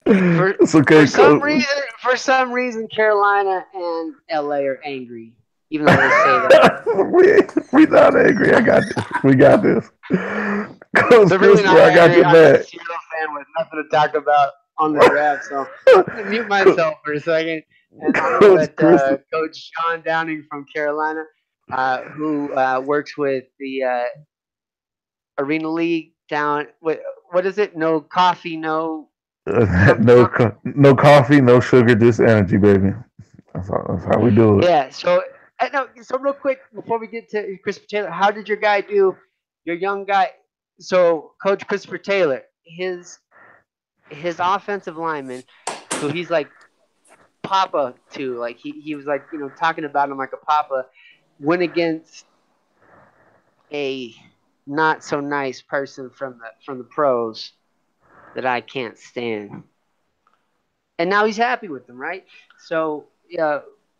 For It's okay, for some coach. reason, Carolina and LA are angry, even though they say that we not angry. I got this. We got this. Coach they're really Christopher, not I got angry. your I'm just a back. Seattle fan with nothing to talk about on the draft, so I'm gonna mute myself for a second, and I'm gonna Coach let Christopher. Coach Sean Downing from Carolina, who works with the Arena League down. What is it? No coffee, no No, something. no coffee, no sugar, just energy, baby. That's how we do it. Yeah. So no. So real quick before we get to Christopher Taylor, how did your guy do? Your young guy. So Coach Christopher Taylor, his offensive lineman, who he's like Papa to, like he was like talking about him like a Papa, went against a not so nice person from the pros that I can't stand, and now he's happy with them, right? So yeah,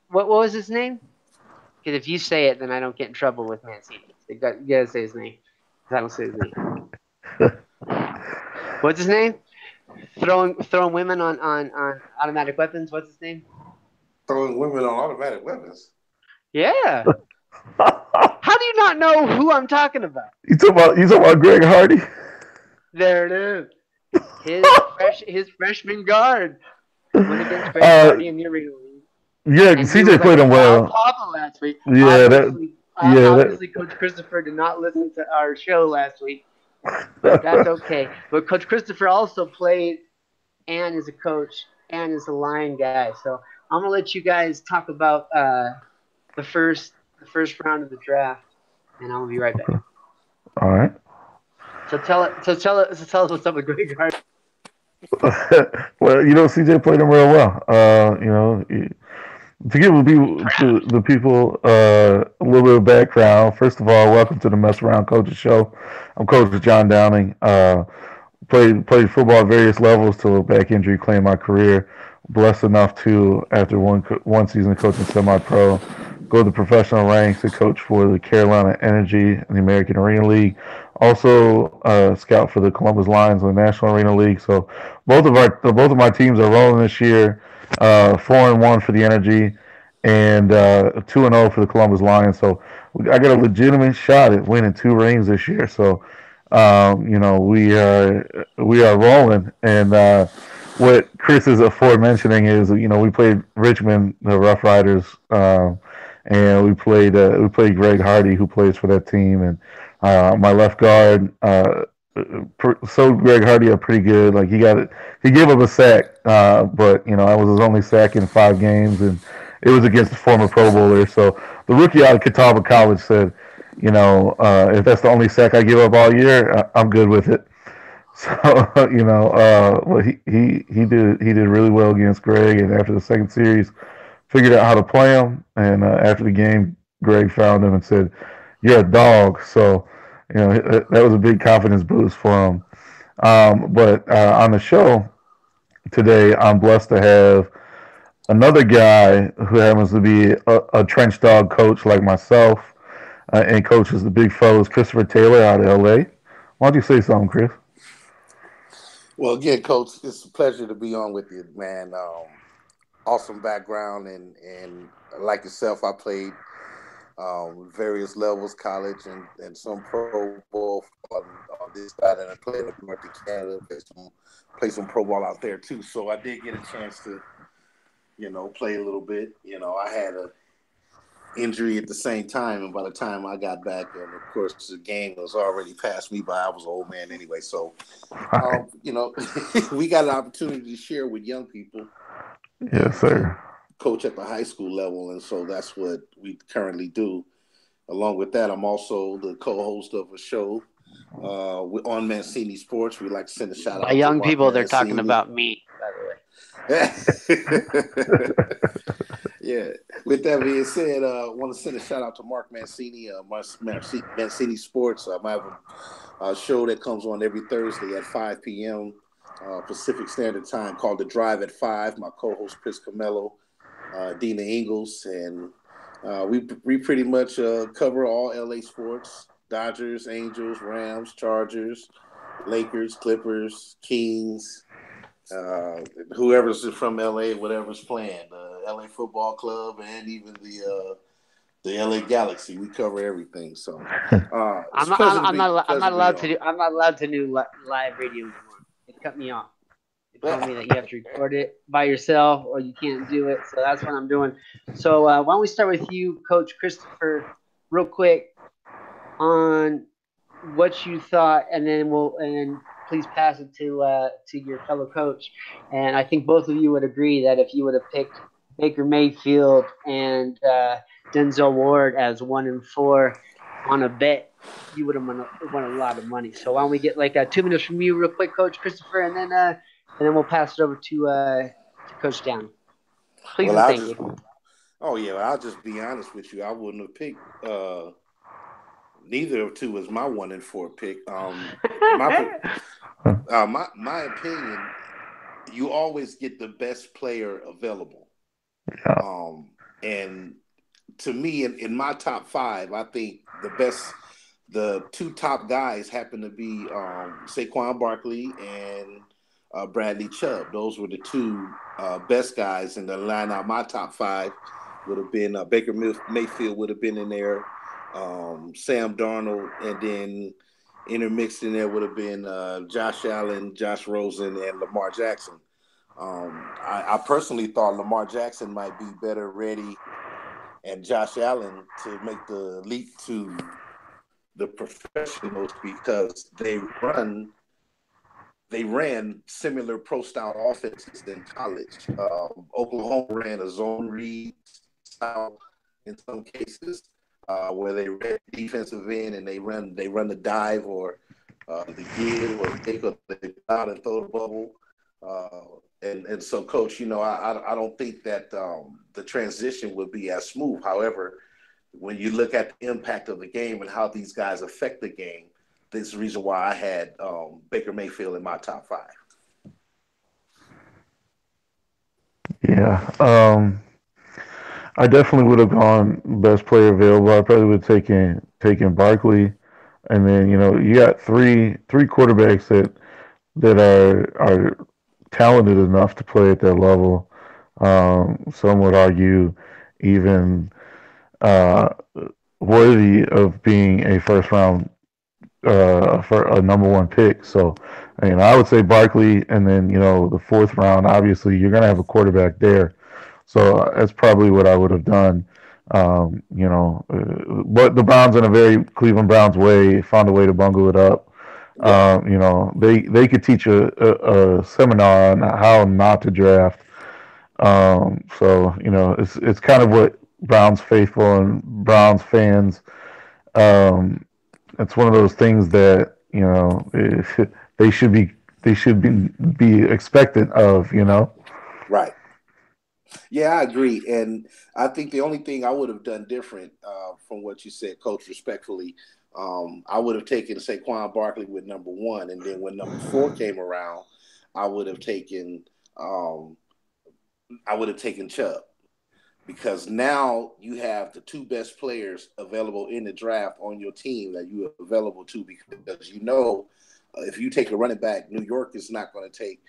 what was his name? Because if you say it, then I don't get in trouble with Mancini. So you gotta say his name. Because I don't say his name. What's his name? Throwing women on automatic weapons. What's his name? Throwing women on automatic weapons. Yeah. How do you not know who I'm talking about? You talking about Greg Hardy? There it is. His freshman guard went against Greg uh, Hardy in the Arena League, yeah, and he CJ was like played a him proud well. papa last week. Yeah, that Obviously, Coach Christopher did not listen to our show last week, but that's okay. But Coach Christopher also played and is a coach and is a Lion guy. So I'm gonna let you guys talk about the first round of the draft, and I'm gonna be right back. all right. So tell us what's up with Greg Hardy. Well, CJ played him real well. To give the people a little bit of background, first of all, welcome to the Mess Around Coaches Show. I'm Coach John Downing. Played football at various levels till a back injury claimed my career. Blessed enough to, after one season coaching semi-pro, go to the professional ranks and coach for the Carolina Energy and the American Arena League. Also, scout for the Columbus Lions in the National Arena League. So both of my teams are rolling this year. 4-1 for the Energy, and 2-0 for the Columbus Lions. So I got a legitimate shot at winning two rings this year. So we are rolling, and what Chris is aforementioning is we played Richmond, the Rough Riders, and we played Greg Hardy, who plays for that team, and my left guard. So Greg Hardy are pretty good. Like he gave up a sack, but that was his only sack in 5 games, and it was against the former Pro Bowler. So the rookie out of Catawba College said, if that's the only sack I give up all year, I'm good with it. So well, he did really well against Greg, and after the second series, figured out how to play him. And after the game, Greg found him and said, "You're a dog." So that was a big confidence boost for him. But on the show today, I'm blessed to have another guy who happens to be a trench dog coach like myself, and coaches the big fellas, Christopher Taylor out of LA. Why don't you say something, Chris? Well, again, Coach, it's a pleasure to be on with you, man. Awesome background, and like yourself, I played various levels, college and some pro ball on this side, and I played up north in Canada, play some pro ball out there too. So I did get a chance to play a little bit. I had a injury at the same time, and by the time I got back, and of course the game was already passed me by. I was an old man anyway, so Hi. we got an opportunity to share with young people Yes, and sir. coach at the high school level, and so that's what we currently do. Along with that, I'm also the co-host of a show on Mancini Sports. We like to send a shout By out to young Mark people, they're talking Mancini. about me, by the way. Yeah. With that being said, I want to send a shout out to Mark Mancini, Mancini Sports. I have a show that comes on every Thursday at 5 p.m. Pacific Standard Time called The Drive at 5. My co-host Chris Camello, Dina Ingles, and we pretty much cover all LA sports: Dodgers, Angels, Rams, Chargers, Lakers, Clippers, Kings, uh, whoever's from LA, whatever's playing, the LA Football Club, and even the LA Galaxy. We cover everything. So it's I'm not. pleasure to I'm be not. I'm pleasure not to be allowed on. to do. I'm not allowed to do live radio anymore. They cut me off. They told me that you have to record it by yourself or you can't do it. So that's what I'm doing. So why don't we start with you, Coach Christopher, real quick on what you thought, and then please pass it to your fellow coach. And I think both of you would agree that if you would have picked Baker Mayfield and Denzel Ward as 1 and 4 on a bet, you would have won a lot of money. So why don't we get like 2 minutes from you, real quick, Coach Christopher, and then we'll pass it over to Coach Dan. Please Well, and thank you. oh yeah, I'll just be honest with you. I wouldn't have picked neither of two as my 1 and 4 pick. My my opinion, you always get the best player available. Yeah. And to me, in my top five, I think the two top guys happen to be Saquon Barkley and Bradley Chubb. Those were the two best guys. And the line out my top five would have been Baker Mayfield would have been in there, Sam Darnold, and then intermixed in there would have been Josh Allen, Josh Rosen, and Lamar Jackson. I personally thought Lamar Jackson might be better ready and Josh Allen to make the leap to the professionals because they ran similar pro style offenses in college. Oklahoma ran a zone read style in some cases where they ran defensive end and they run the dive or the give or take or they out and throw the bubble. And so, Coach, I don't think that the transition would be as smooth. However, when you look at the impact of the game and how these guys affect the game, this is the reason why I had Baker Mayfield in my top five. Yeah. I definitely would have gone best player available. I probably would have taken Barkley, and then you got three quarterbacks that are talented enough to play at that level. Some would argue even uh, worthy of being a first round for a number one pick. So, I would say Barkley, and then the fourth round. Obviously, you're gonna have a quarterback there, so that's probably what I would have done. But the Browns, in a very Cleveland Browns way, found a way to bungle it up. Yeah. They could teach a seminar on how not to draft. So it's kind of what Browns faithful and Browns fans. Um, it's one of those things that they should be expectant of. Right. Yeah, I agree. And I think the only thing I would have done different from what you said, Coach, respectfully, I would have taken Saquon Barkley with number one. And then when number four came around, I would have taken um, Chubb. Because now you have the two best players available in the draft on your team that you are available to. Because if you take a running back, New York is not going to take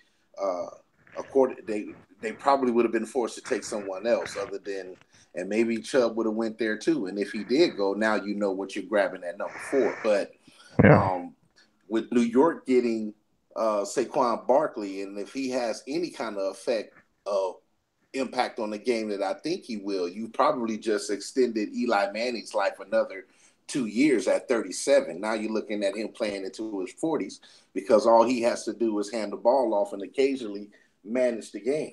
a quarter. They probably would have been forced to take someone else other than, and maybe Chubb would have went there too. And if he did go, now you know what you're grabbing at number four. But Yeah. With New York getting Saquon Barkley, and if he has any kind of effect of impact on the game that I think he will, you probably just extended Eli Manning's life another 2 years at 37. Now you're looking at him playing into his 40s because all he has to do is hand the ball off and occasionally manage the game.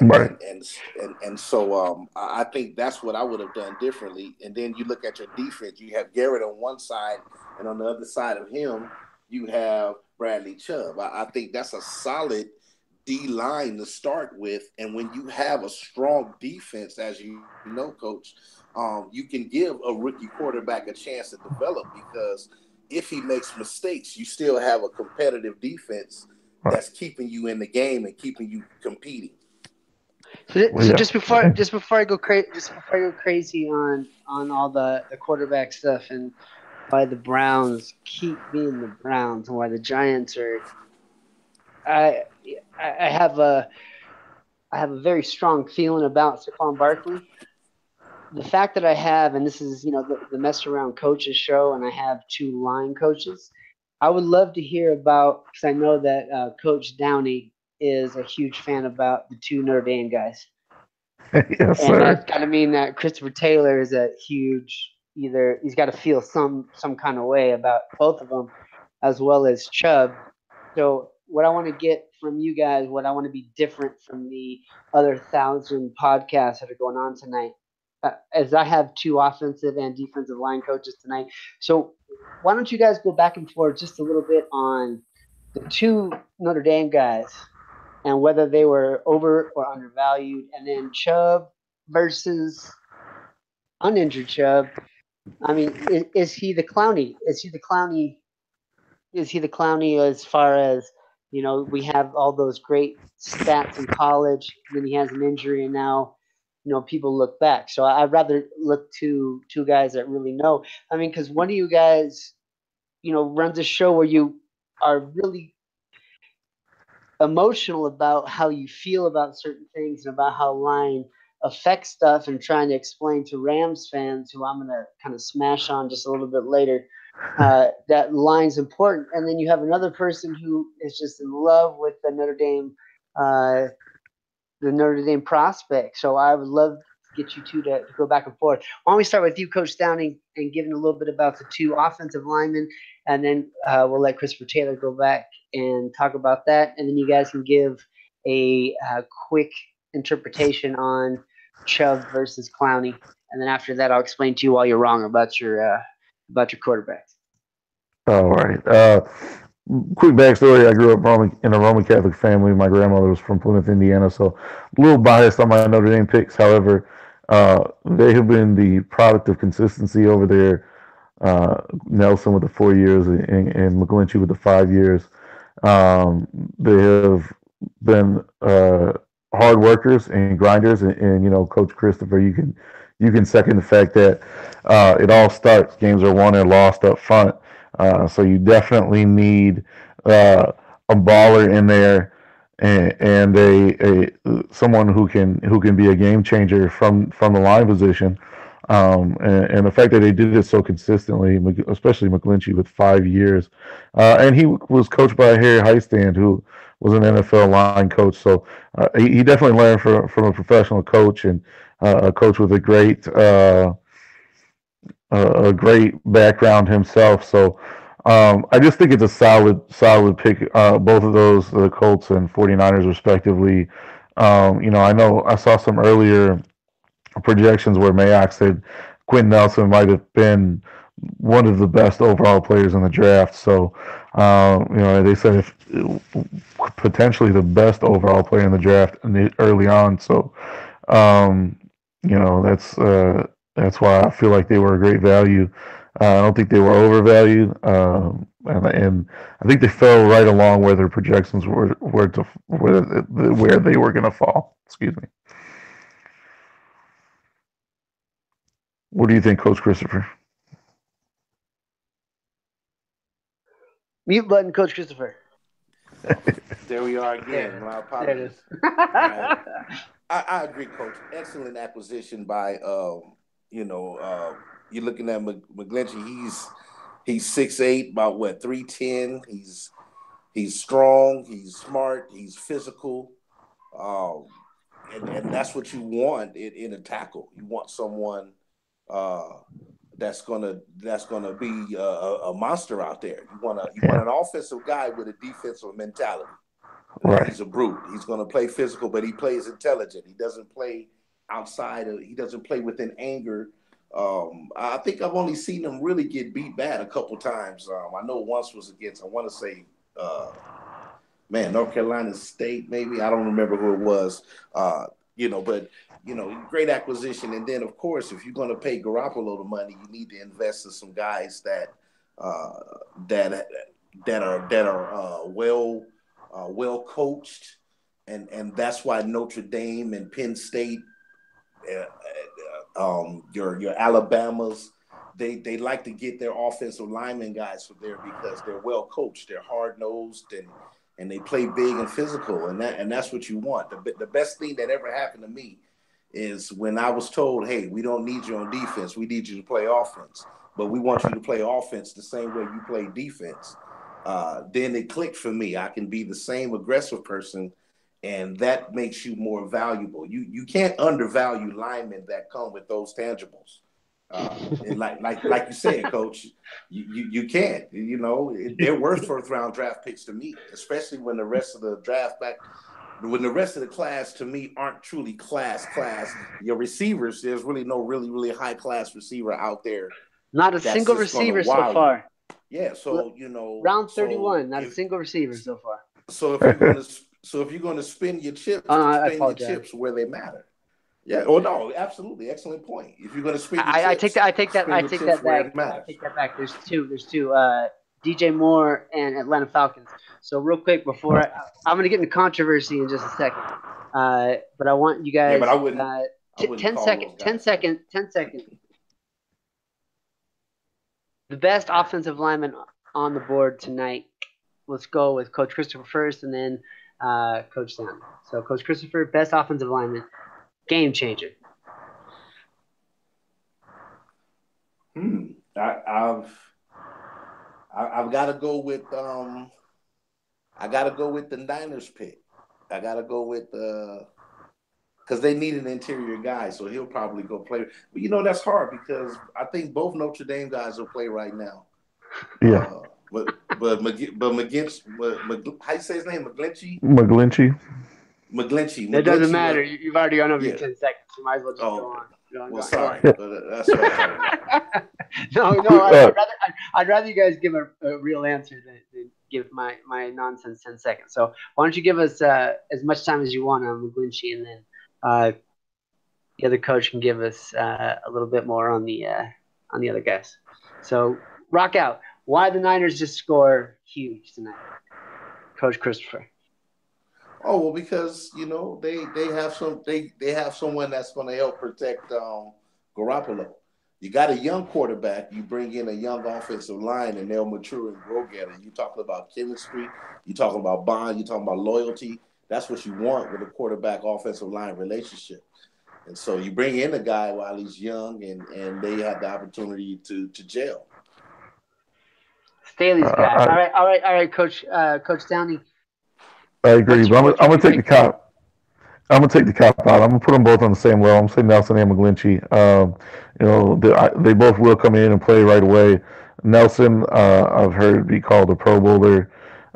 Right. And so I think that's what I would have done differently. And then you look at your defense. You have Garrett on one side, and on the other side of him, you have Bradley Chubb. I think that's a solid D line to start with. And when you have a strong defense, as you know, Coach, you can give a rookie quarterback a chance to develop because if he makes mistakes, you still have a competitive defense that's keeping you in the game and keeping you competing. So just before I go crazy on all the quarterback stuff and why the Browns keep being the Browns and why the Giants are, I I have a very strong feeling about Saquon Barkley. The fact that I have, and this is the mess around coaches show, and I have two line coaches. I would love to hear about, because I know that Coach Downey is a huge fan about the two Notre Dame guys. Yes, And sir. that's got to mean that Christopher Taylor is a huge, either he's got to feel some kind of way about both of them, as well as Chubb. So what I want to get from you guys, what I want to be different from the other 1,000 podcasts that are going on tonight, as I have two offensive and defensive line coaches tonight. So why don't you guys go back and forth just a little bit on the two Notre Dame guys and whether they were over or undervalued, and then Chubb versus uninjured Chubb. I mean, is he the Clowney? Is he the Clowney? Is he the Clowney as far as we have all those great stats in college, then he has an injury, and now people look back. So I'd rather look to two guys that really know. I mean, because one of you guys, runs a show where you are really emotional about how you feel about certain things and about how line affects stuff, and trying to explain to Rams fans, who I'm going to kind of smash on just a little bit later, that line's important. And then you have another person who is just in love with uh, the Notre Dame prospect. So I would love to get you two to go back and forth. Why don't we start with you, Coach Downing, and giving a little bit about the two offensive linemen, and then we'll let Christopher Taylor go back and talk about that, and then you guys can give a quick interpretation on Chubb versus Clowney, and then after that, I'll explain to you why you're wrong about your quarterbacks. All right. Quick backstory: I grew up in a Roman Catholic family. My grandmother was from Plymouth, Indiana, so a little biased on my Notre Dame picks. However, they have been the product of consistency over there. Nelson with the 4 years and McGlinchey with the 5 years. They have been hard workers and grinders, and Coach Christopher, you can second the fact that it all starts. Games are won and lost up front. So you definitely need a baller in there and a someone who can be a game changer from the line position. And the fact that they did it so consistently, especially McGlinchey with 5 years, and he was coached by Harry Heistand, who was an NFL line coach. So he definitely learned from a professional coach, and a coach with a great background himself. So I just think it's a solid pick. Both of those, the Colts and 49ers respectively. I know I saw some earlier projections where Mayock said Quentin Nelson might have been one of the best overall players in the draft. So, they said if potentially the best overall player in the draft early on. So, um, that's why I feel like they were a great value. I don't think they were overvalued, and I think they fell right along where their projections where they were going to fall. Excuse me. What do you think, Coach Christopher? Mute button, Coach Christopher. There we are again. My apologies. I agree, Coach. Excellent acquisition by you're looking at McGlinchey. He's 6'8", about what, 310. He's strong. He's smart. He's physical. Um, and that's what you want in a tackle. You want someone uh, that's gonna be a monster out there. You want an offensive guy with a defensive mentality. Right. He's a brute. He's gonna play physical, but he plays intelligent. He doesn't play outside of. He doesn't play within anger. I think I've only seen him really get beat bad a couple times. I know once was against. I want to say. North Carolina State, maybe. I don't remember who it was. But great acquisition. And then, of course, if you're going to pay Garoppolo the money, you need to invest in some guys uh, that well coached, and that's why Notre Dame and Penn State, your Alabamas. They like to get their offensive lineman guys from there because they're well coached, they're hard nosed, and and they play big and physical, and that's what you want. The best thing that ever happened to me is when I was told, hey, we don't need you on defense. We need you to play offense. But we want you to play offense the same way you play defense. Then it clicked for me. I can be the same aggressive person, and that makes you more valuable. You can't undervalue linemen that come with those tangibles. And like you said, Coach, you can't. You know, they're worth first round draft picks to me, especially when the rest of the class to me aren't truly class. Your receivers, there's really no really high class receiver out there. Not a single receiver so far. Yeah, so you know, round 31, not a single receiver so far. So if you're gonna spend your chips, spend your chips where they matter. Yeah. Oh no, absolutely, excellent point. If you're gonna spend your chips, I take that back. There's two. DJ Moore and Atlanta Falcons. So real quick before I'm gonna get into controversy in just a second. But I want you guys. Yeah, but I wouldn't 10 seconds. The best offensive lineman on the board tonight. Let's go with Coach Christopher first, and then Coach Sam. So Coach Christopher, best offensive lineman, game changer. I've got to go with the Niners pick. I got to go with because they need an interior guy, so he'll probably go play. But you know that's hard because I think both Notre Dame guys will play right now. Yeah. But McGinch, how you say his name? McGlinchey. It doesn't matter. You've already gone over your 10 seconds. You might as well just go on. Sorry. That's what I'm talking about. I'd rather you guys give a real answer than give my nonsense 10 seconds. So why don't you give us as much time as you want on McGlinchey, and then the other coach can give us a little bit more on the other guys. So rock out. Why the Niners just score huge tonight, Coach Christopher? Oh well, because you know they have someone that's going to help protect Garoppolo. You got a young quarterback. You bring in a young offensive line, and they'll mature and grow together. You talking about chemistry. You talking about bond. You talking about loyalty. That's what you want with a quarterback offensive line relationship. And so you bring in a guy while he's young, and they have the opportunity to gel. Staley's guy. All right, Coach Downey. I agree, but I'm gonna take the cop. I'm gonna take the cop out. I'm gonna put them both on the same level. I'm saying Nelson and McGlinchey. You know, they both will come in and play right away. Nelson, I've heard be called a Pro Bowler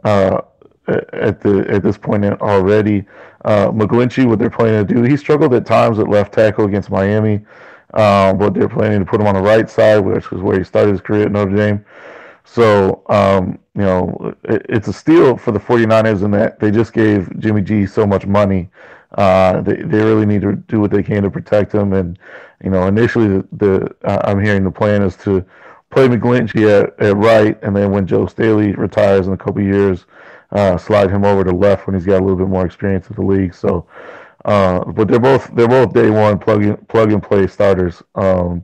at this point already. McGlinchey, what they're planning to do, he struggled at times at left tackle against Miami, but they're planning to put him on the right side, which was where he started his career at Notre Dame. So, you know, it's a steal for the 49ers in that they just gave Jimmy G so much money. They really need to do what they can to protect him. And, you know, initially I'm hearing the plan is to play McGlinchey at right, and then when Joe Staley retires in a couple of years, slide him over to left when he's got a little bit more experience in the league. So, but they're both day one plug and play starters. So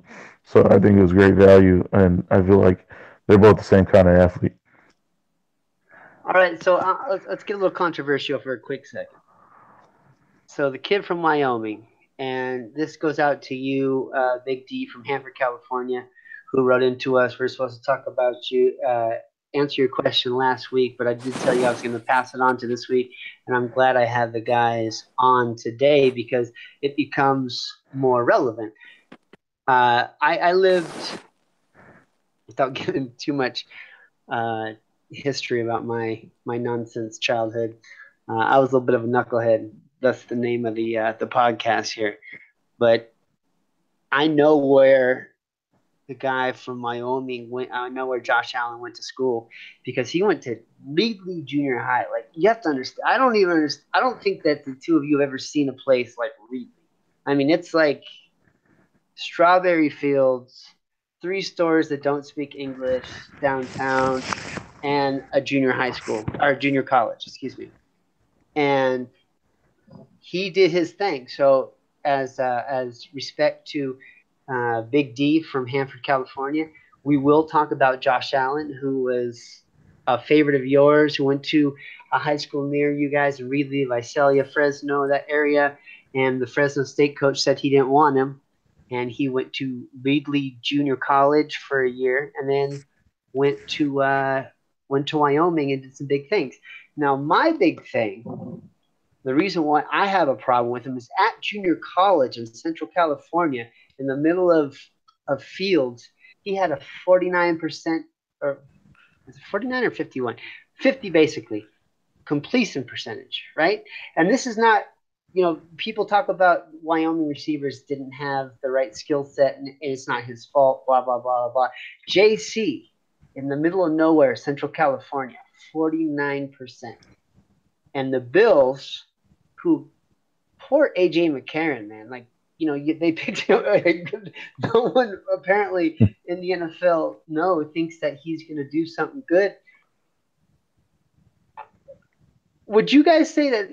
I think it was great value, and I feel like they're both the same kind of athlete. All right, so let's get a little controversial for a quick second. So the kid from Wyoming, and this goes out to you, Big D from Hanford, California, who wrote into us. We're supposed to talk about you, answer your question last week, but I did tell you I was going to pass it on to this week, and I'm glad I have the guys on today because it becomes more relevant. I lived, without giving too much history about my nonsense childhood, I was a little bit of a knucklehead. That's the name of the podcast here. But I know where the guy from Wyoming went. I know where Josh Allen went to school because he went to Reedley Junior High. Like, you have to understand. I don't think that the two of you have ever seen a place like Reedley. I mean, it's like strawberry fields, 3 stores that don't speak English downtown, and a junior high school or junior college, excuse me. And he did his thing. So as respect to Big D from Hanford, California, we will talk about Josh Allen, who was a favorite of yours who went to a high school near you guys in Reedley, Visalia, Fresno, that area, and the Fresno State coach said he didn't want him, and he went to Reedley Junior College for a year, and then went to uh, went to Wyoming and did some big things. Now, my big thing, the reason why I have a problem with him is at junior college in Central California, in the middle of fields, he had a 49% or is it 49 or 51? 50 basically completion percentage, right? And this is not, people talk about Wyoming receivers didn't have the right skill set and it's not his fault, blah, blah, blah, blah. JC in the middle of nowhere, Central California, 49%. And the Bills, who, poor AJ McCarron, man, like, they picked him. No one apparently in the NFL thinks that he's going to do something good. Would you guys say that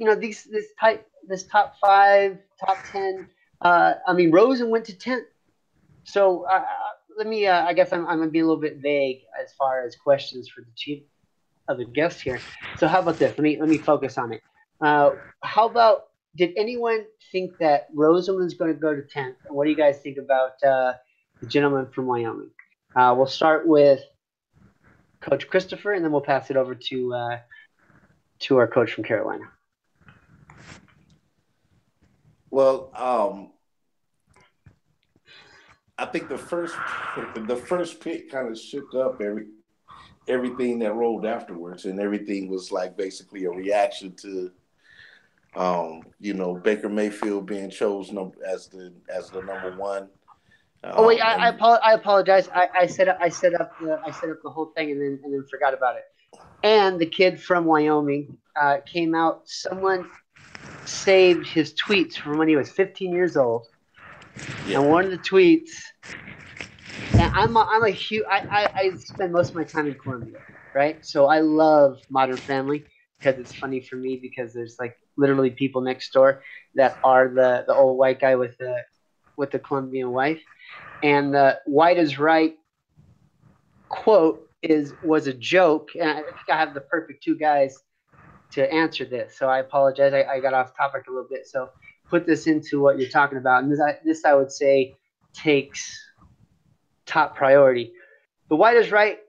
this top 5, top 10? Rosen went to 10th. So let me. I guess I'm gonna be a little bit vague as far as questions for the chief of the guest here. So how about this? Let me focus on it. How about, did anyone think that Rosen was going to go to 10th? And what do you guys think about the gentleman from Wyoming? We'll start with Coach Christopher, and then we'll pass it over to our coach from Carolina. Well, I think the first pick kind of shook up everything that rolled afterwards, and everything was like basically a reaction to Baker Mayfield being chosen as the number one. Oh wait, I apologize. I set up the whole thing and then forgot about it. And the kid from Wyoming came out. Someone saved his tweets from when he was 15 years old. Yeah. And one of the tweets, and I'm a huge. I spend most of my time in Columbia, right? So I love Modern Family because it's funny for me because there's like literally people next door that are the old white guy with the Colombian wife, and the "white is right" quote was a joke, and I think I have the perfect two guys to answer this. So I apologize. I got off topic a little bit. So put this into what you're talking about, and this I would say takes top priority. The "white is right"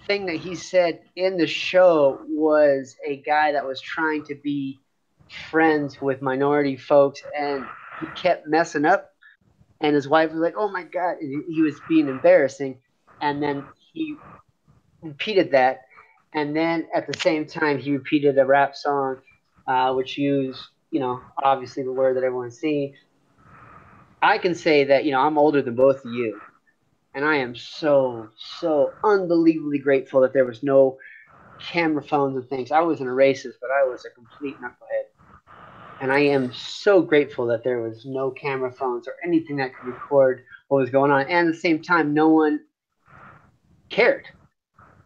thing that he said in the show was a guy that was trying to be friends with minority folks, and he kept messing up, and his wife was like, "Oh my God," and he was being embarrassing, and then he repeated that, and then at the same time he repeated a rap song which used obviously the word that everyone's seeing. I can say that I'm older than both of you, and I am so unbelievably grateful that there was no camera phones and things. I wasn't a racist, but I was a complete knucklehead. And I am so grateful that there was no camera phones or anything that could record what was going on. And at the same time, no one cared.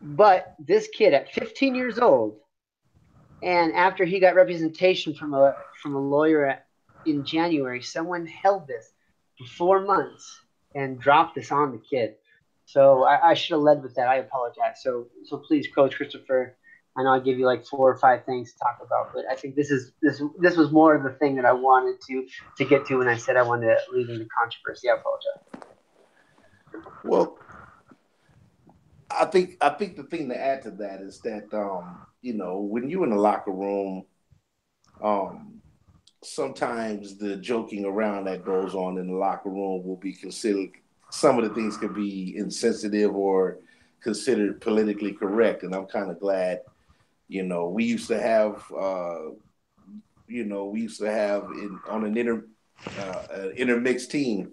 But this kid at 15 years old, and after he got representation from a lawyer in January, someone held this for 4 months and dropped this on the kid. So I should have led with that. I apologize. So please, Coach Christopher, I know I give you like 4 or 5 things to talk about, but I think this was more of the thing that I wanted to get to when I said I wanted to lead into controversy. I apologize. Well, I think the thing to add to that is that when you're in the locker room, sometimes the joking around that goes on in the locker room will be considered. Some of the things could be insensitive or considered politically correct, and I'm kind of glad. We used to have, on an intermixed team.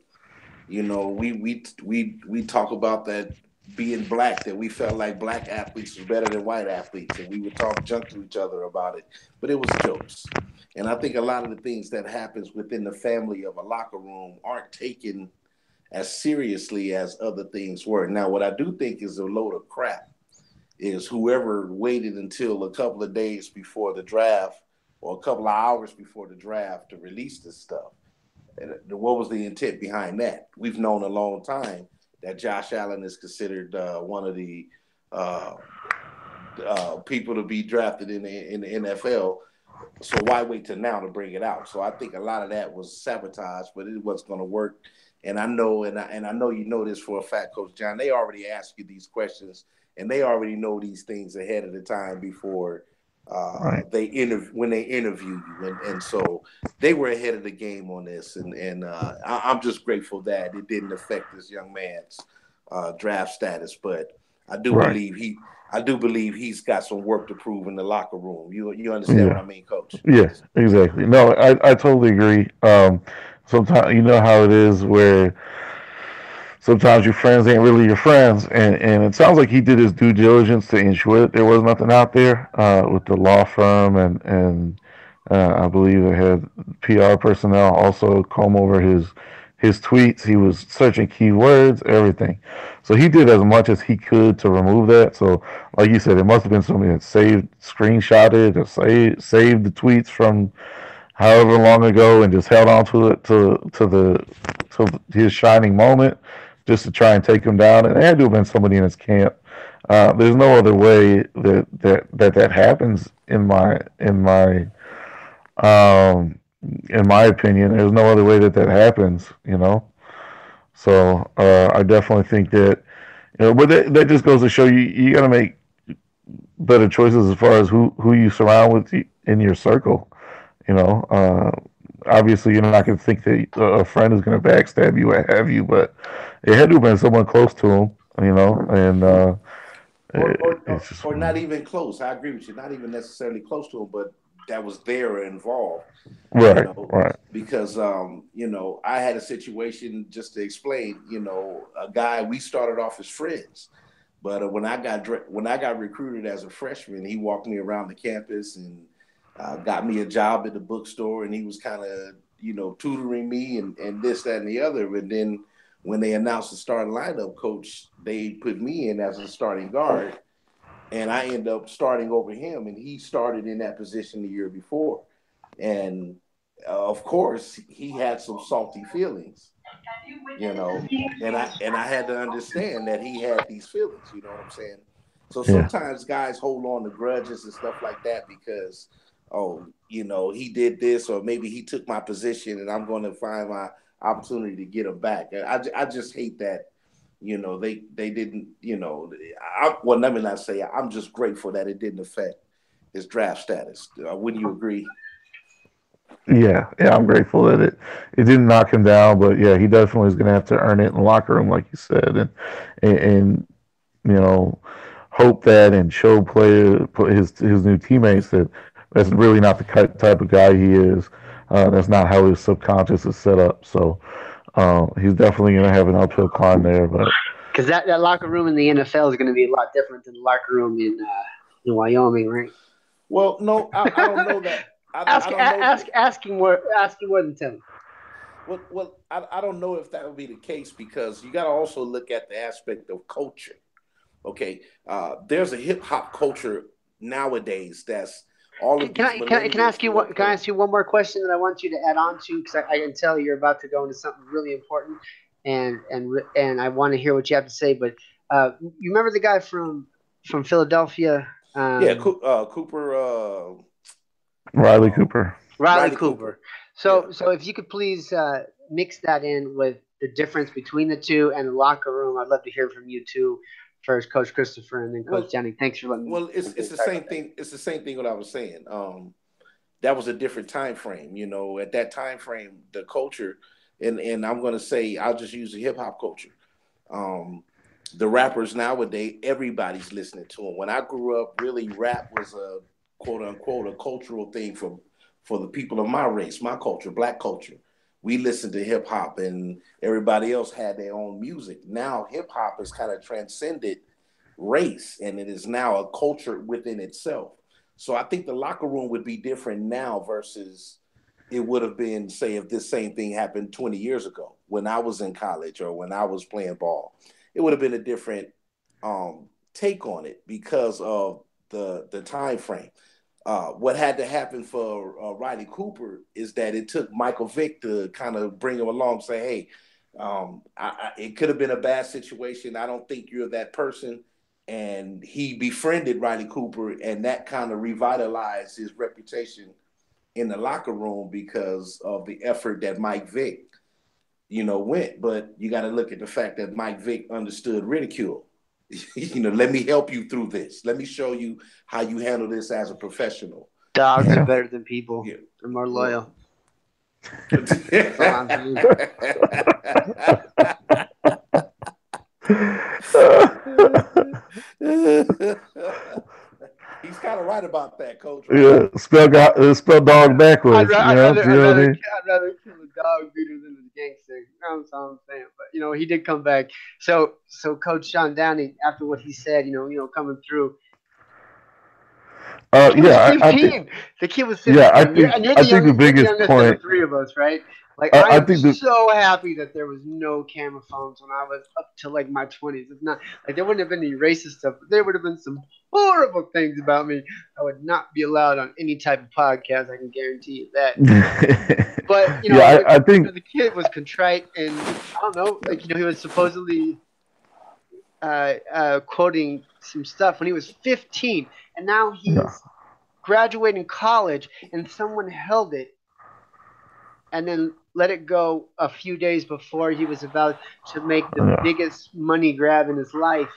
We talk about that being black, that we felt like black athletes were better than white athletes, and we would talk junk to each other about it. But it was jokes, and I think a lot of the things that happens within the family of a locker room aren't taken as seriously as other things were. Now, what I do think is a load of crap is whoever waited until a couple of days before the draft or a couple of hours before the draft to release this stuff. And what was the intent behind that? We've known a long time that Josh Allen is considered one of the people to be drafted in the NFL. So why wait till now to bring it out? So I think a lot of that was sabotage, but it wasn't going to work. And I know, and I know you know this for a fact, Coach John. They already ask you these questions, and they already know these things ahead of the time before Right. when they interview you, and so they were ahead of the game on this, and I'm just grateful that it didn't affect this young man's draft status, but I do Right. believe I do believe he's got some work to prove in the locker room. You understand what Yeah. I mean, Coach? Yeah. Exactly. No, I totally agree. Sometimes you know how it is where sometimes your friends ain't really your friends, and it sounds like he did his due diligence to ensure that there was nothing out there with the law firm, and I believe they had PR personnel also comb over his tweets. He was searching keywords, everything. So he did as much as he could to remove that. So, like you said, it must have been somebody that screenshotted, or saved the tweets from however long ago, and just held on to it to his shining moment, just to try and take him down. And it had to have been somebody in his camp. There's no other way that happens um, in my opinion. There's no other way that happens. So I definitely think that but that just goes to show you got to make better choices as far as who you surround with in your circle. You know, obviously you're not going to think that a friend is going to backstab you or have you, but it had to have been someone close to him. And it's just Or not even close. I agree with you. Not even necessarily close to him, but that was there involved. You right, know, right, because I had a situation just to explain. A guy we started off as friends, but when I got recruited as a freshman, he walked me around the campus and got me a job at the bookstore, and he was kind of tutoring me and this, that, and the other. And then when they announced the starting lineup, coach, they put me in as a starting guard, and I ended up starting over him, and he started in that position the year before, and of course he had some salty feelings, and I had to understand that he had these feelings. You know what I'm saying? So yeah, sometimes guys hold on to grudges and stuff like that because, oh, he did this, or maybe he took my position, and I'm going to find my opportunity to get him back. I just hate that. They didn't. Well, let me not say. I'm just grateful that it didn't affect his draft status. Wouldn't you agree? yeah. I'm grateful that it didn't knock him down, but yeah, he definitely is going to have to earn it in the locker room, like you said, and you know, hope that and show his new teammates that that's really not the type of guy he is. That's not how his subconscious is set up. So he's definitely going to have an uphill climb there. But Because that locker room in the NFL is going to be a lot different than the locker room in Wyoming, right? Well, no, I don't know that. I ask don't know. asking more than Tim. I don't know if that would be the case because you got to also look at the aspect of culture. Okay, there's a hip hop culture nowadays that's all of these Can I millennials ask you grew up what? Can I playing. ask you one more question that I want you to add on to? Because I can tell you're about to go into something really important, and I want to hear what you have to say. But you remember the guy from Philadelphia, Yeah, um, Cooper, Riley um, Cooper. Riley Riley Cooper. Cooper. Yeah. So if you could please mix that in with the difference between the two and the locker room, I'd love to hear from you too. First, Coach Christopher, and then Coach Well, Jennings. Thanks for letting me. it's the Sorry same about that. thing. It's the same thing what I was saying. That was a different time frame. At that time frame, the culture, and I'm going to say I'll just use the hip hop culture. Um, the rappers nowadays, everybody's listening to them. When I grew up, really, rap was a quote unquote a cultural thing for the people of my race, my culture, black culture. We listened to hip hop, and everybody else had their own music. Now, hip hop has kind of transcended race, and it is now a culture within itself. So I think the locker room would be different now versus it would have been, say, if this same thing happened 20 years ago when I was in college or when I was playing ball. It would have been a different take on it because of the time frame. What had to happen for Riley Cooper is that it took Michael Vick to kind of bring him along, say, "Hey, it could have been a bad situation. I don't think you're that person, and he befriended Riley Cooper, and that kind of revitalized his reputation in the locker room because of the effort that Mike Vick, went. But you got to look at the fact that Mike Vick understood ridicule. Let me help you through this. Let me show you how you handle this as a professional. Dogs are better than people. Yeah. They're more loyal. He's kind of right about that, Coach. Right? Yeah, spell dog backwards. I'd rather kill a dog beater than a gangster. That's what I'm saying. But he did come back. So Coach Sean Downing, after what he said, coming through. The kid was 15. Yeah, I think the biggest point. Of the three of us, right? Like I'm so happy that there was no camera phones when I was up to like my 20s. If not, like there wouldn't have been any racist stuff, but there would have been some horrible things about me. I would not be allowed on any type of podcast. I can guarantee you that. But I think the kid was contrite, and I don't know, like he was supposedly quoting some stuff when he was 15, and now he's graduating college, and someone held it and then let it go a few days before he was about to make the biggest money grab in his life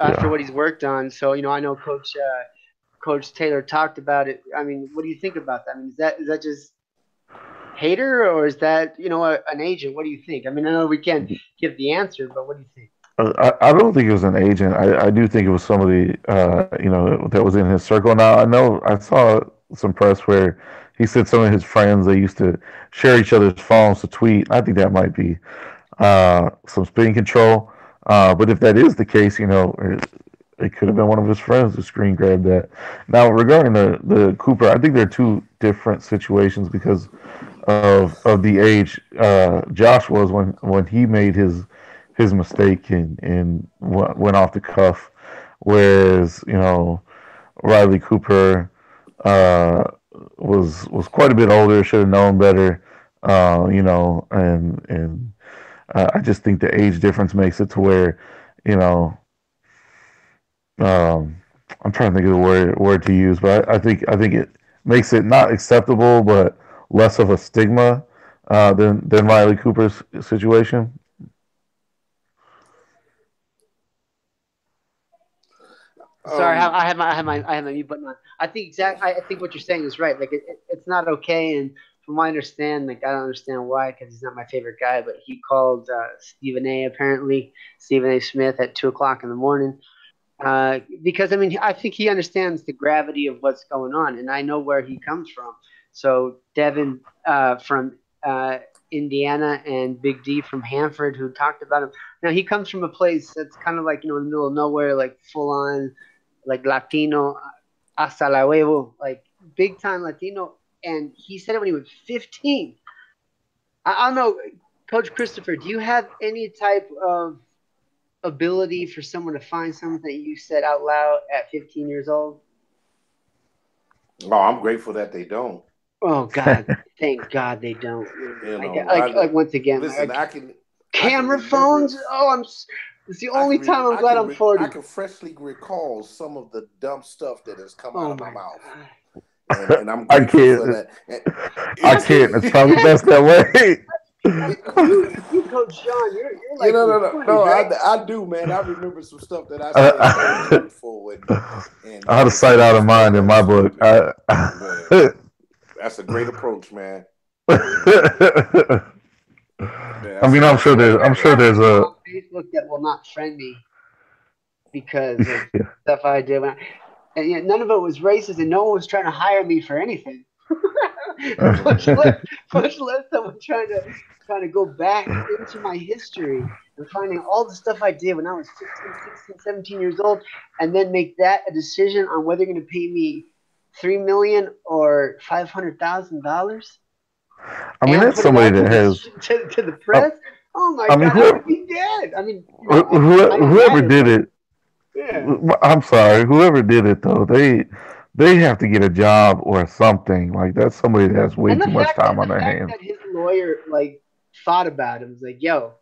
after what he's worked on. So, I know Coach Taylor talked about it. I mean, what do you think about that? I mean, is that just hater, or is that, an agent? What do you think? I mean, I know we can't give the answer, but what do you think? I don't think it was an agent. I do think it was somebody, that was in his circle. Now, I know I saw some press where he said some of his friends, they used to share each other's phones to tweet. I think that might be some spin control. But if that is the case, it could have been one of his friends who screen grabbed that. Now, regarding the Cooper, I think they're two different situations because of the age Josh was when he made his mistake and went off the cuff, whereas Riley Cooper was quite a bit older, should have known better, and I just think the age difference makes it to where I'm trying to think of the word to use, but I think it makes it not acceptable, but less of a stigma than Riley Cooper's situation. Sorry, I have my mute button on. I think what you're saying is right. Like it's not okay, and from what I understand, like I don't understand why, because he's not my favorite guy. But he called Stephen A. Smith at 2:00 in the morning, because I think he understands the gravity of what's going on, and I know where he comes from. So Devin from Indiana and Big D from Hanford, who talked about him. Now he comes from a place that's kind of like in the middle of nowhere, like full on. Like Latino, hasta la huevo, like big time Latino. And he said it when he was 15. I don't know, Coach Christopher, do you have any type of ability for someone to find something that you said out loud at 15 years old? Oh, I'm grateful that they don't. Oh, God. Thank God they don't. Like once again. Listen, camera phones? Oh, it's the only time I'm glad I'm 40. I can freshly recall some of the dumb stuff that has come out of my mouth. And I'm grateful for that. I can't. It's probably best that way. You Coach Sean, you're like no, right? I do, man. I remember some stuff that I said before. And out of sight, out of mind in my book. That's a great approach, man. I mean, I'm sure there's a Facebook that will not friend me because of stuff I did. And none of it was racist, and no one was trying to hire me for anything. much less someone trying to go back into my history and finding all the stuff I did when I was 15, 16, 17 years old, and then make that a decision on whether you're going to pay me $3 million or $500,000. I mean, that's somebody that has to the press. Oh my God! I would be dead. I mean, whoever did it. Yeah. I'm sorry. Whoever did it, though, they have to get a job or something. Like that's somebody that has way too much time on their hands. That his lawyer thought about it. Was like, "Yo,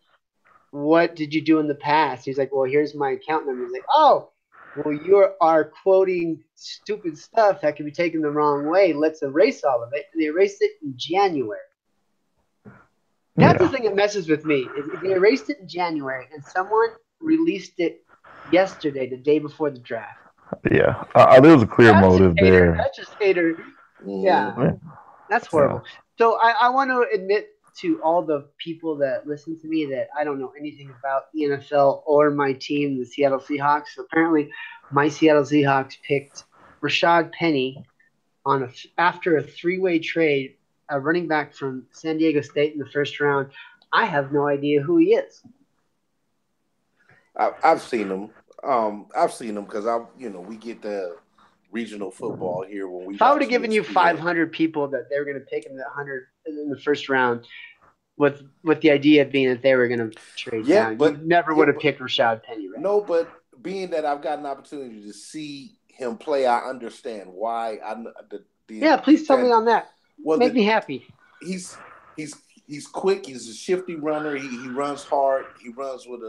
what did you do in the past?" He's like, "Well, here's my account number." He's like, "Oh, well, you are quoting stupid stuff that can be taken the wrong way. Let's erase all of it. And they erased it in January. That's the Yeah, thing that messes with me. Is they erased it in January, and someone released it yesterday, the day before the draft. yeah. There was a clear That's just motive hater. there. That's just hater. Yeah, Mhm. Yeah, that's yeah. horrible. So I want to admit to all the people that listen to me that I don't know anything about the NFL or my team, the Seattle Seahawks. So apparently, my Seattle Seahawks picked Rashad Penny after a three-way trade, a running back from San Diego State in the first round. I have no idea who he is. I've seen them. I've seen them because we get the regional football here when we If I would watch have given you ESPN. 500 people that they were going to pick in the 100 in the first round, with the idea being that they were going to trade Yeah, down, you but never yeah, would have but picked Rashad Penny, right? no, but being that I've got an opportunity to see him play, I understand why. Yeah, The please tell me on that. well, Make me happy. he's he's he's quick. He's a shifty runner. He runs hard. He runs with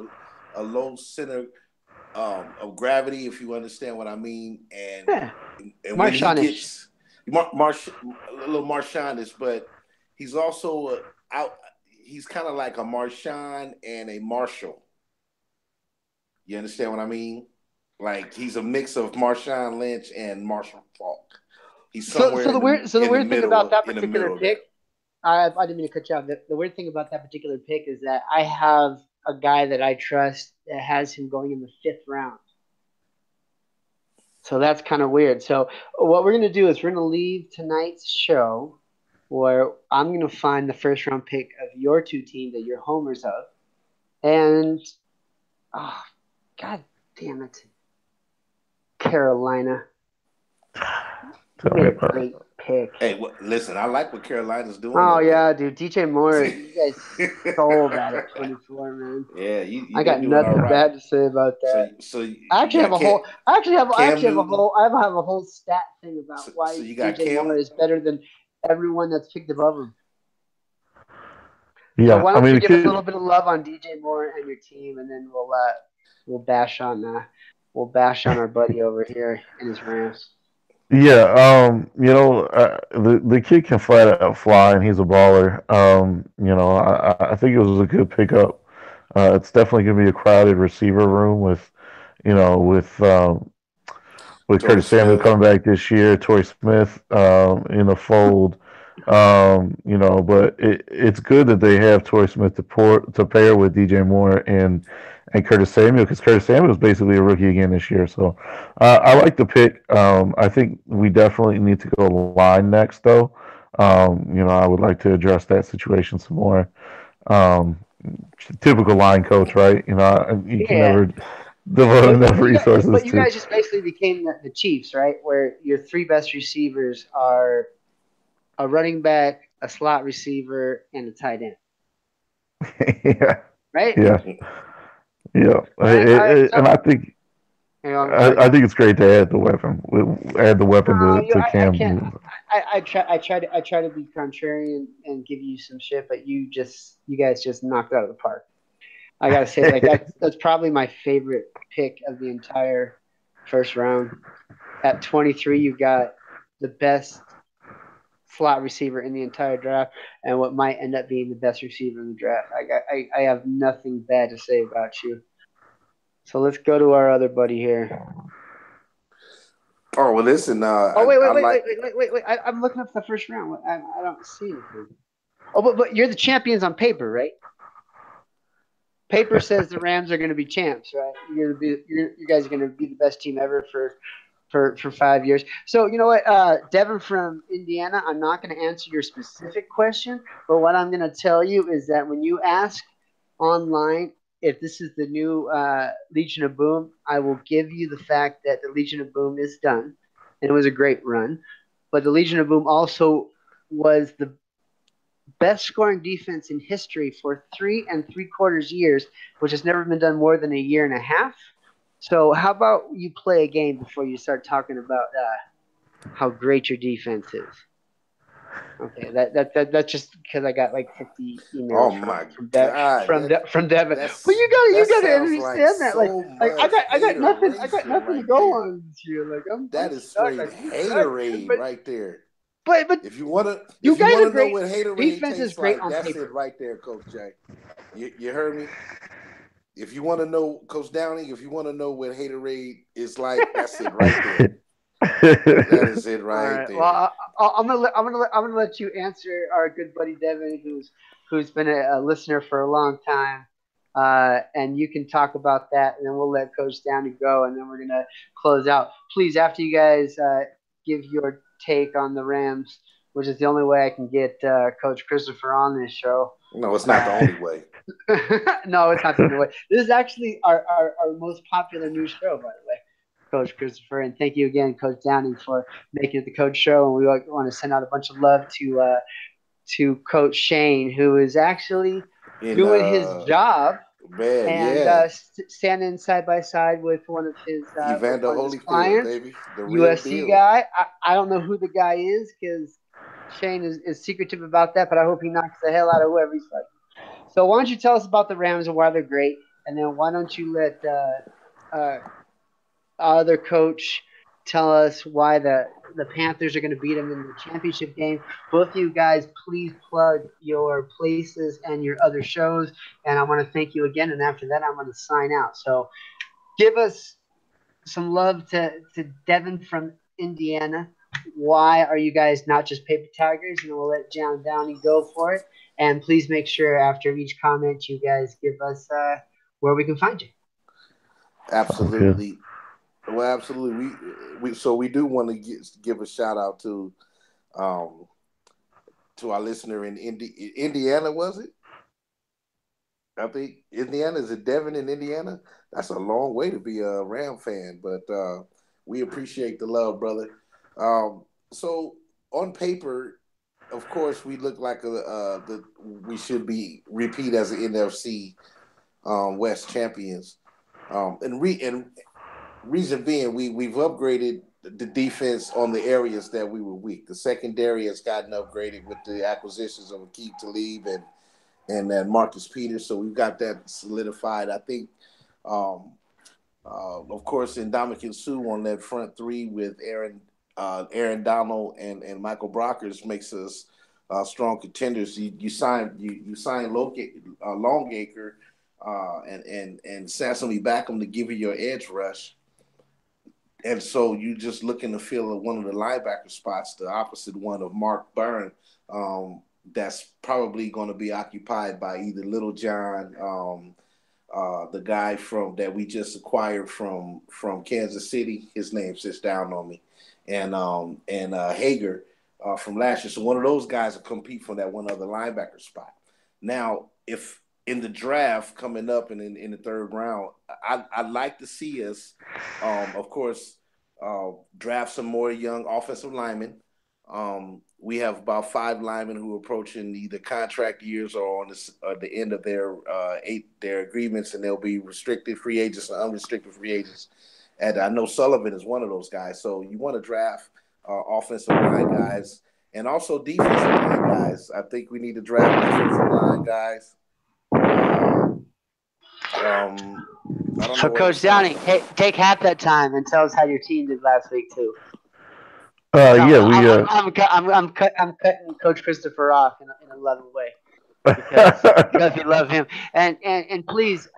a low center of gravity, if you understand what I mean. Yeah, And when he Marshonish. gets a little Marshawn-ish, but he's also out. He's kind of like a Marshawn and a Marshall. You understand what I mean? Like he's a mix of Marshawn Lynch and Marshall Falk. He's So, somewhere so the weird, so the in the weird thing about that in the particular middle there. pick, I didn't mean to cut you off. The weird thing about that particular pick is that I have a guy that I trust that has him going in the fifth round. So that's kind of weird. So what we're gonna do is we're gonna leave tonight's show where I'm gonna find the first round pick of your two teams that you're homers of, and oh, god damn it, Carolina. You Tell made me a about it. great pick. Hey, listen, I like what Carolina's doing Oh over yeah, there. dude, DJ Moore, you guys sold that at 24, man. Yeah, I they're got doing all nothing right. bad to say about that. So I you actually have got a whole. I Cam actually have a Newton. whole. I have a whole stat thing about So why you got DJ Moore Cam. is better than everyone that's picked above him. So Yeah, why I don't mean you the give a kid. little bit of love on DJ Moore and your team, and then we'll bash on our buddy over here in his Rams. Yeah, the kid can flat out fly, and he's a baller. I think it was a good pickup. It's definitely going to be a crowded receiver room with Torrey Curtis Samuel Smith. coming back this year, Torrey Smith in the fold. But it's good that they have Torrey Smith to pair with DJ Moore and Curtis Samuel, because Curtis Samuel is basically a rookie again this year. So I like the pick. I think we definitely need to go line next, though. I would like to address that situation some more. Um, Typical line coach, right? You can Yeah, never devote but enough resources you to. guys just basically became the Chiefs, right? Where your three best receivers are a running back, a slot receiver, and a tight end, Yeah, right? yeah, yeah. All right. And So hang on, I think it's great to add the weapon. Add the weapon no, to I Cam can't. Newton. I try to be contrarian and give you some shit, but you guys just knocked it out of the park. I gotta say, like that's probably my favorite pick of the entire first round. At 23, you got the best slot receiver in the entire draft, and what might end up being the best receiver in the draft. I have nothing bad to say about you. So let's go to our other buddy here. Oh well, listen. Oh wait, I like. I'm looking up the first round. I don't see anything. Oh, but you're the champions on paper, right? Paper says the Rams are going to be champs, right? You guys are going to be the best team ever for 5 years. So you know what, Devin from Indiana, I'm not going to answer your specific question, but what I'm going to tell you is that when you ask online if this is the new Legion of Boom, I will give you the fact that the Legion of Boom is done, and it was a great run. But the Legion of Boom also was the best scoring defense in history for 3 3/4 years, which has never been done more than a year and a half. So how about you play a game before you start talking about how great your defense is? Okay, that's just because I got like 50 Oh emails my from God, from Devin. But that's you that gotta sounds like understand that. so Like much I got hateration nothing to right go there. on this year. Like I'm That is stuck. straight Like we suck, man. haterade right there. But If you you guys are wanna know great. what haterade Defense is tastes great like, on that's it paper. right there, Coach Jay. You heard me? If you want to know, Coach Downing, if you want to know what haterade is like, that's it right there. That is it All right right. Well, there. I'm gonna let you answer our good buddy Devin, who's been a listener for a long time, and you can talk about that, and then we'll let Coach Downey go, and then we're gonna close out. Please, after you guys give your take on the Rams, which is the only way I can get Coach Christopher on this show. No, it's not the Uh, only way. no, it's not the only way. This is actually our most popular new show, by the way, Coach Christopher. And thank you again, Coach Downey, for making it the Coach Show. And we want to send out a bunch of love to Coach Shane, who is actually In doing his job man, and yeah. standing side by side with Evander one of his Holyfield, clients, baby. The real USC deal. guy. I don't know who the guy is because Shane is secretive about that, but I hope he knocks the hell out of whoever he's fighting. So why don't you tell us about the Rams and why they're great, and then why don't you let uh, other coach tell us why the Panthers are going to beat them in the championship game. Both of you guys, please plug your places and your other shows, and I want to thank you again. And after that, I'm going to sign out. So give us some love to Devin from Indiana. Why are you guys not just paper tigers? And we'll let John Downey go for it. And please make sure after each comment, you guys give us where we can find you. Sounds good. Absolutely. Well, absolutely. We do want to give a shout out um to our listener in Indiana. Was it? I think Indiana, is it Devin in Indiana? That's a long way to be a Ram fan, but we appreciate the love, brother. So on paper, of course, we look like we should be repeat as the NFC West champions. And reason being, we've upgraded the defense on the areas that we were weak. The secondary has gotten upgraded with the acquisitions of Akeem Talib and then Marcus Peters. So we've got that solidified. I think, of course, in Dominican Sue on that front three with Aaron Donald and Michael Brockers makes us strong contenders. You sign Longacre and Sasson Beckham to give you your edge rush. And so you just looking to fill one of the linebacker spots, the opposite one of Mark Byrne. That's probably going to be occupied by either Little John, the guy from that we just acquired from Kansas City. His name sits down on me, and Hager from last year. So one of those guys will compete for that one other linebacker spot. Now, if in the draft coming up and in the third round, I'd like to see us, of course, draft some more young offensive linemen. We have about 5 linemen who are approaching either contract years or on the end of their agreements, and they'll be restricted free agents and unrestricted free agents. And I know Sullivan is one of those guys. So you want to draft offensive line guys and also defensive line guys. I think we need to draft defensive line guys. I don't know So, what Coach else. Downey, take half that time and tell us how your team did last week too. No, Yeah, we I'm cutting Coach Christopher off in a loving way because we love him. And please,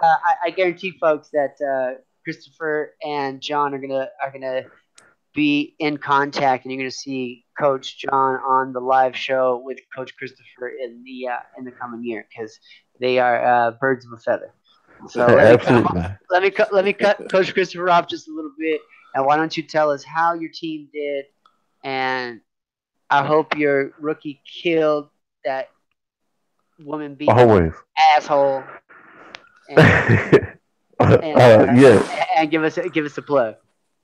I guarantee folks that Christopher and John are gonna be in contact, and you're gonna see Coach John on the live show with Coach Christopher in the coming year because they are birds of a feather. So absolutely. let me cut Coach Christopher off just a little bit, and why don't you tell us how your team did, and I hope your rookie killed that woman beating Always. asshole, and Yeah, and give us a plug.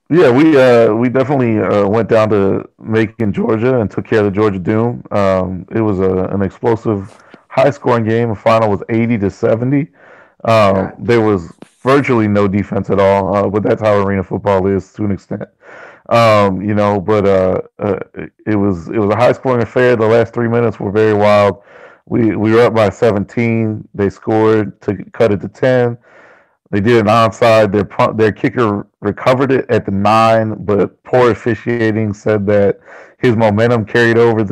yeah. We definitely went down to Macon, Georgia, and took care of the Georgia Doom. It was an explosive, high scoring game. The final was 80-70. God There damn. was virtually no defense at all, but that's how arena football is to an extent. It was a high scoring affair. The last 3 minutes were very wild. We were up by 17. They scored to cut it to 10. They did an onside. Their kicker recovered it at the 9, but poor officiating said that his momentum carried him over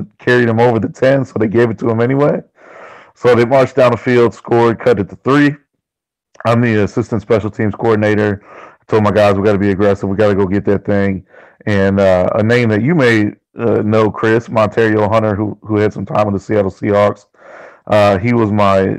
the 10, so they gave it to him anyway. So they marched down the field, scored, cut it to 3. I'm the assistant special teams coordinator. I told my guys we got to be aggressive. We got to go get that thing. And a name that you may know, Chris Montario Hunter, who had some time with the Seattle Seahawks. He was my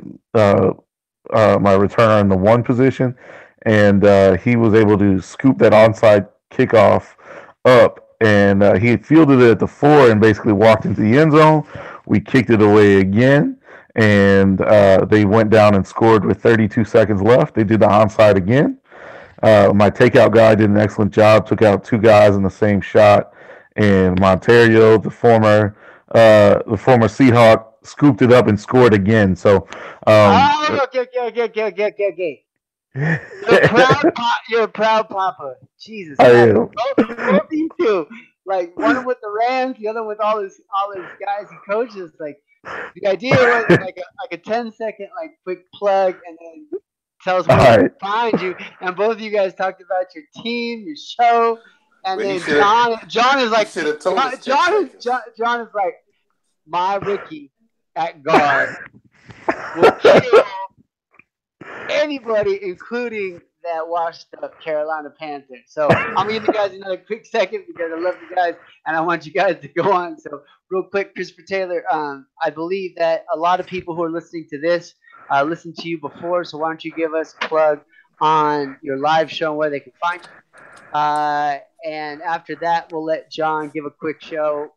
returner in the 1 position, and he was able to scoop that onside kickoff up, and he had fielded it at the 4 and basically walked into the end zone. We kicked it away again, and they went down and scored with 32 seconds left. They did the onside again. My takeout guy did an excellent job, took out 2 guys in the same shot, and Montario, the former Seahawk, scooped it up and scored again. So, okay. You're a proud papa. Jesus. I am. Both of you two. Like one with the Rams, the other with all his guys he coaches. Like the idea was like a 10-second like quick plug and then tell us where to find you. And both of you guys talked about your team, your show, and then John is like John is like my rookie at guard will kill anybody, including that washed up Carolina Panthers. So I'm gonna give you guys another quick second because I love you guys and I want you guys to go on. So real quick, Christopher Taylor, I believe that a lot of people who are listening to this listened to you before. So why don't you give us a plug on your live show and where they can find you? And after that, we'll let John give a quick plug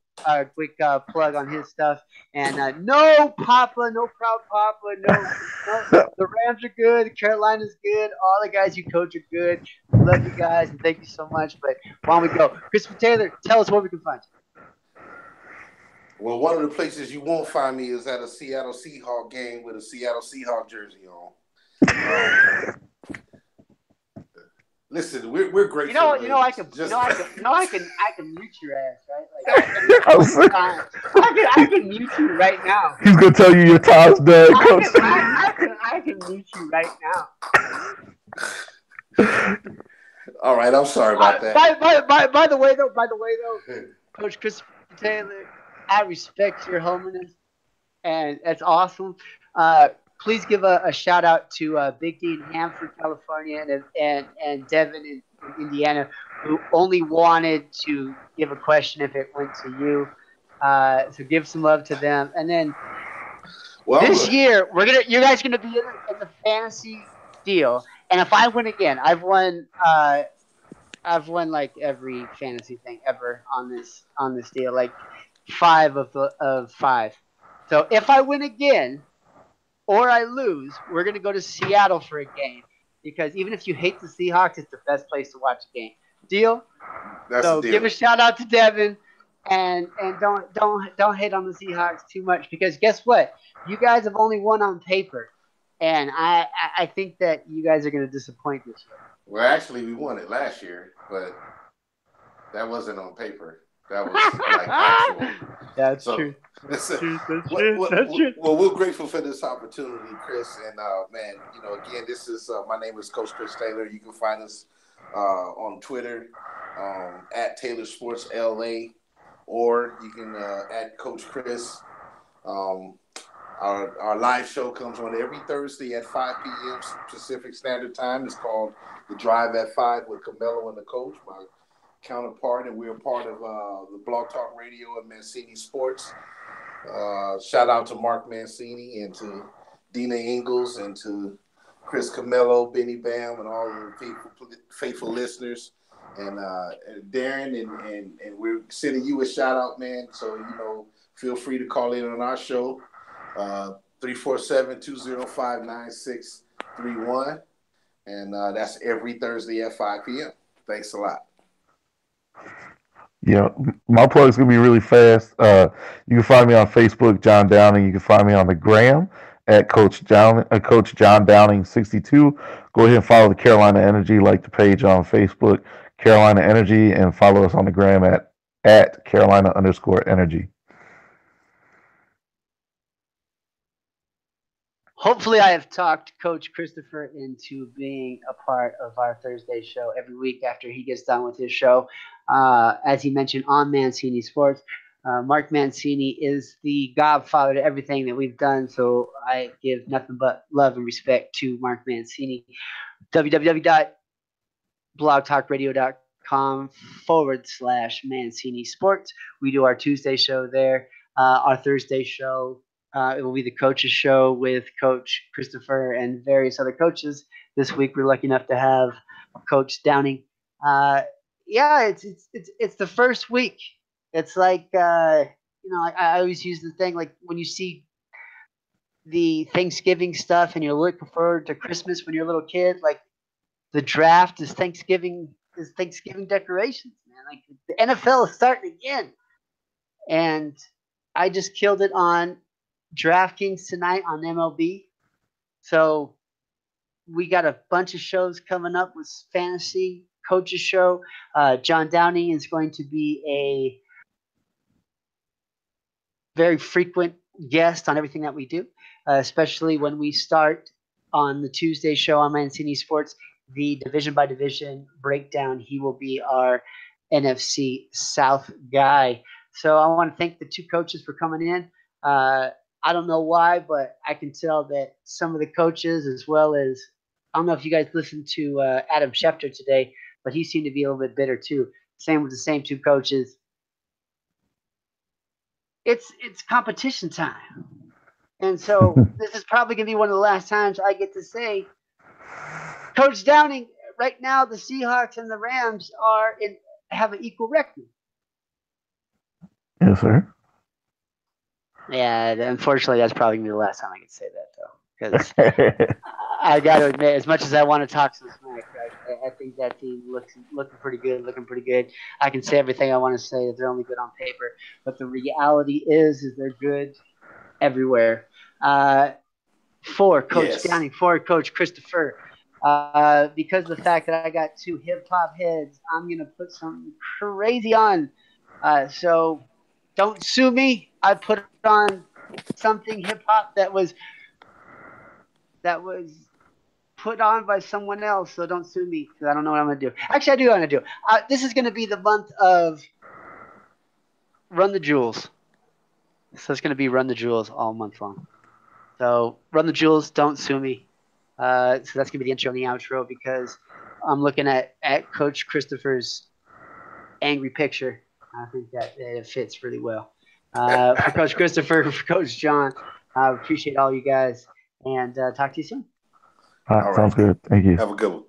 on his stuff. And no Papa, no proud Papa, no. The Rams are good. Carolina's good. All the guys you coach are good. Love you guys and thank you so much. But why don't we go? Christopher Taylor, tell us where we can find you. Well, one of the places you won't find me is at a Seattle Seahawks game with a Seattle Seahawks jersey on. Listen, we're grateful. I can mute your ass, right? Like, I can mute you right now. He's gonna tell you your time's done. I can mute you right now. All right, I'm sorry about that. By the way though, Coach Christopher Taylor, I respect your holiness, and that's awesome. Please give a shout out to Big D in Hanford, California, and Devin in Indiana, who only wanted to give a question if it went to you. So give some love to them. And then this year, you guys gonna be in the fantasy deal. And if I win again, I've won like every fantasy thing ever on this deal, like 5 of 5. So if I win again, or I lose, we're going to go to Seattle for a game. Because even if you hate the Seahawks, it's the best place to watch a game. Deal? So give a shout out to Devin and don't hate on the Seahawks too much. Because guess what? You guys have only won on paper. And I think that you guys are going to disappoint this year. Well, actually, we won it last year, but that wasn't on paper. That was like actual. That's true. That's true. Well, we're grateful for this opportunity, Chris. And man, again, this is my name is Coach Chris Taylor. You can find us on Twitter at Taylor Sports LA, or you can at Coach Chris. Our live show comes on every Thursday at 5 p.m. Pacific Standard Time. It's called The Drive at 5 with Camelo and the Coach, my counterpart, and we're part of the Blog Talk Radio and Mancini Sports. Shout out to Mark Mancini and to Dina Ingalls and to Chris Camelo, Benny Bam, and all the faithful listeners. And Darren, and we're sending you a shout out, man. So, feel free to call in on our show, 347-205-9631. And that's every Thursday at 5 p.m. Thanks a lot. Yeah, my plug's gonna be really fast. You can find me on Facebook, John Downing. You can find me on the gram at Coach John Downing 62. Go ahead and follow the Carolina Energy, like the page on Facebook. Carolina Energy, and follow us on the gram at Carolina_energy. Hopefully, I have talked Coach Christopher into being a part of our Thursday show every week after he gets done with his show. As he mentioned on Mancini Sports, Mark Mancini is the godfather to everything that we've done, so I give nothing but love and respect to Mark Mancini. www.blogtalkradio.com/Mancini Sports. We do our Tuesday show there. Our Thursday show, it will be the coaches show with Coach Christopher and various other coaches. This week we're lucky enough to have Coach Downing. Yeah, it's the first week. It's like I always use the thing like when you see the Thanksgiving stuff and you're looking forward to Christmas when you're a little kid, like the draft is Thanksgiving decorations, man. Like the NFL is starting again. And I just killed it on DraftKings tonight on MLB. So we got a bunch of shows coming up with fantasy coaches show. John Downey is going to be a very frequent guest on everything that we do, especially when we start on the Tuesday show on Mancini Sports, the division by division breakdown. He will be our NFC South guy. So I want to thank the two coaches for coming in. I don't know why, but I can tell that some of the coaches, as well as I don't know if you guys listened to Adam Schefter today, but he seemed to be a little bit bitter too. Same with the same two coaches. It's competition time. And so this is probably going to be one of the last times I get to say, Coach Downing, right now the Seahawks and the Rams have an equal record. Yes, sir. Yeah, unfortunately, that's probably going to be the last time I can say that, though. Because I got to admit, as much as I want to talk some smack, I think that team looking pretty good. I can say everything I want to say that they're only good on paper, but the reality is they're good everywhere. For Coach Downing, for Coach Christopher, because of the fact that I got two hip hop heads, I'm gonna put something crazy on. So don't sue me. I put on something hip hop that was put on by someone else. So don't sue me because I don't know what I'm gonna do. Actually, I do want to do. This is gonna be the month of Run the Jewels. So it's gonna be Run the Jewels all month long. So Run the Jewels, don't sue me. So that's gonna be the intro and the outro because I'm looking at Coach Christopher's angry picture. I think that it fits really well. For Coach Christopher, for Coach John, I appreciate all you guys and talk to you soon. All right, sounds good. Thank you. Have a good one.